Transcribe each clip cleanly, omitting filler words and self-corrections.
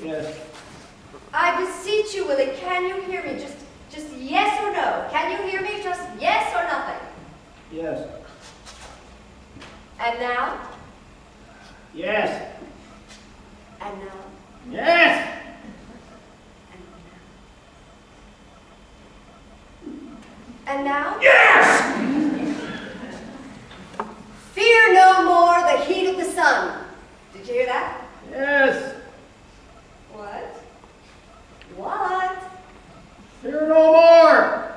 Yes. I beseech you, Willie, can you hear me? Just yes or no. Can you hear me? Just yes or nothing. Yes. And now? Yes. And now? Yes. And now? Yes! Fear no more the heat of the sun. Did you hear that? Yes. What? What? Fear no more.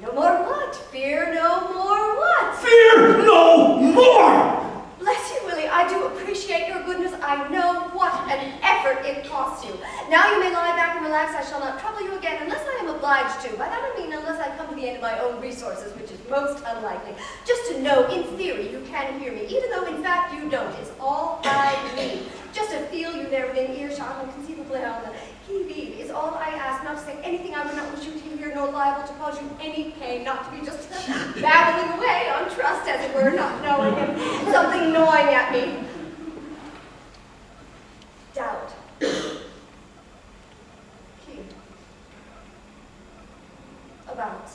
No more what? Fear no more what? Fear no more. Bless you, Willie. I do appreciate your goodness. I know what an effort it costs you. Now you may lie back and relax. I shall not trouble you again unless I am obliged to. By that I mean unless I come to the end of my own resources, which is most unlikely. Just to know, in theory, you can hear me, even though in fact you don't, is all I need. Just to feel you there within earshot and conceivably on the qui-vive is all I ask, not to say anything I would not wish you to hear, nor liable to cause you any pain, not to be just babbling away on trust, as it were, not knowing and something gnawing at me. Doubt. Key. About.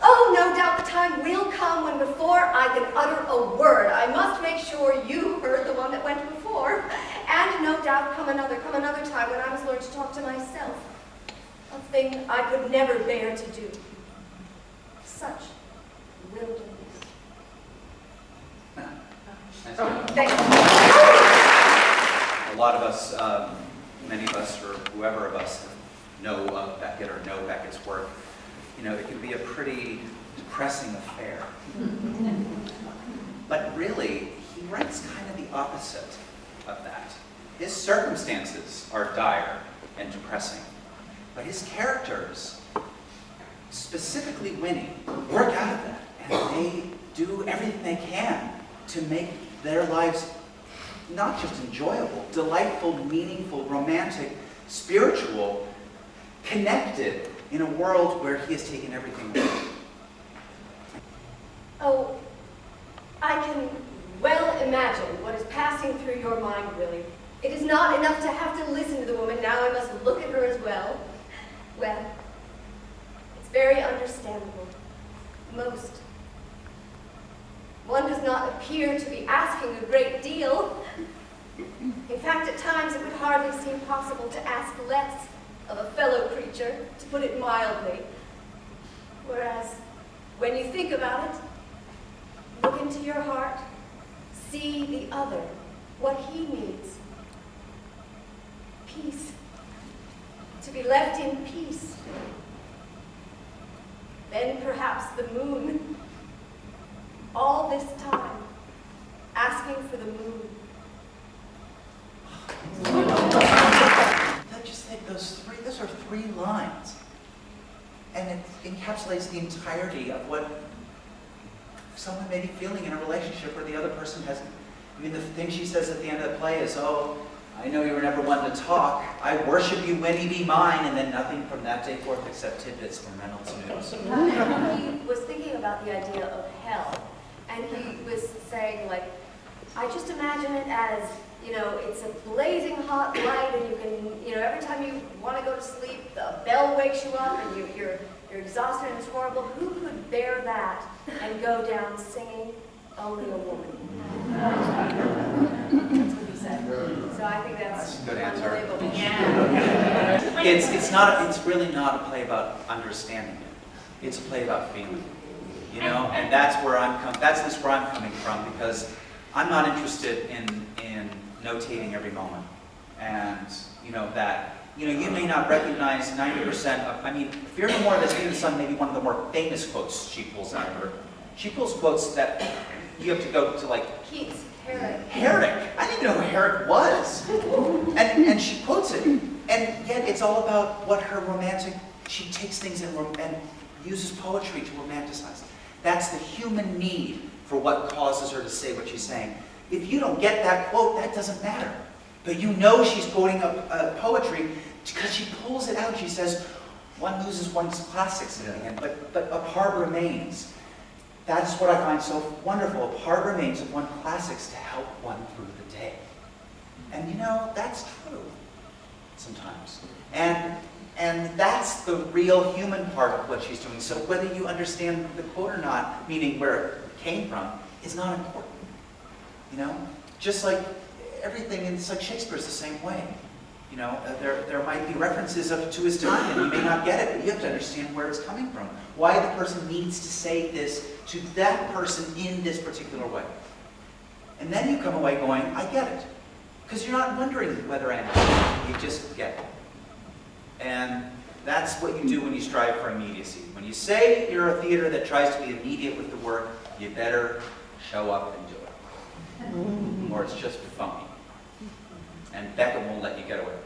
Oh, no doubt the time will come when before I can utter a word, I must make sure you heard the one that went before. And no doubt come another time when I must learn to talk to myself. A thing I could never bear to do. Such wilderness. Thank you. A lot of us, many of us, or whoever of us, know Beckett or know Beckett's work. You know, it can be a pretty depressing affair. But really, he writes kind of the opposite of that. His circumstances are dire and depressing, but his characters, specifically Winnie, work out of that, and they do everything they can to make their lives not just enjoyable, delightful, meaningful, romantic, spiritual, connected in a world where he has taken everything away. Oh, I can well imagine what is passing through your mind, Willie. It is not enough to have to listen to the woman, now I must look at her as well. Well, it's very understandable. Most. One does not appear to be asking a great deal. In fact, at times it would hardly seem possible to ask less of a fellow creature, to put it mildly. Whereas, when you think about it, look into your heart, see the other, what he needs. Peace. To be left in peace. Then perhaps the moon. All this time, asking for the moon. Just think, those are three lines. And it encapsulates the entirety of what someone may be feeling in a relationship where the other person has. I mean, the thing she says at the end of the play is, oh, I know you were never one to talk. I worship you, Winnie, be mine. And then nothing from that day forth except tidbits from Reynolds News. He was thinking about the idea of hell. And he was saying, like, I just imagine it as, you know, it's a blazing hot light and you can, you know, every time you want to go to sleep, the bell wakes you up and you're exhausted and it's horrible. Who could bear that and go down singing Only a Woman? That's what he said. So I think that's a good answer. Unbelievable. Yeah. It's really not a play about understanding it. It's a play about feeling. You know, and that's where I'm coming from, because I'm not interested in notating every moment. And you know that, you know, you may not recognize 90% of, I mean, Fear No More, that's even some maybe one of the more famous quotes she pulls out of her. She pulls quotes that you have to go to, like Keats, Herrick. Herrick. I didn't even know who Herrick was. And she quotes it. And yet it's all about what her romantic, she takes things and uses poetry to romanticize it. That's the human need for what causes her to say what she's saying. If you don't get that quote, that doesn't matter. But you know she's quoting a poetry because she pulls it out. She says, one loses one's classics in the end, but a part remains. That's what I find so wonderful. A part remains of one classics to help one through the day. And you know, that's true. sometimes. And that's the real human part of what she's doing. So whether you understand the quote or not, meaning where it came from, is not important. You know? Just like everything, it's like Shakespeare's the same way. You know, there might be references to his time, and you may not get it, but you have to understand where it's coming from. Why the person needs to say this to that person in this particular way. And then you come away going, I get it. Because you're not wondering whether I understand, you just get it. And that's what you do when you strive for immediacy. When you say you're a theater that tries to be immediate with the work, you better show up and do it. Or it's just phony. And Beckett won't let you get away with it.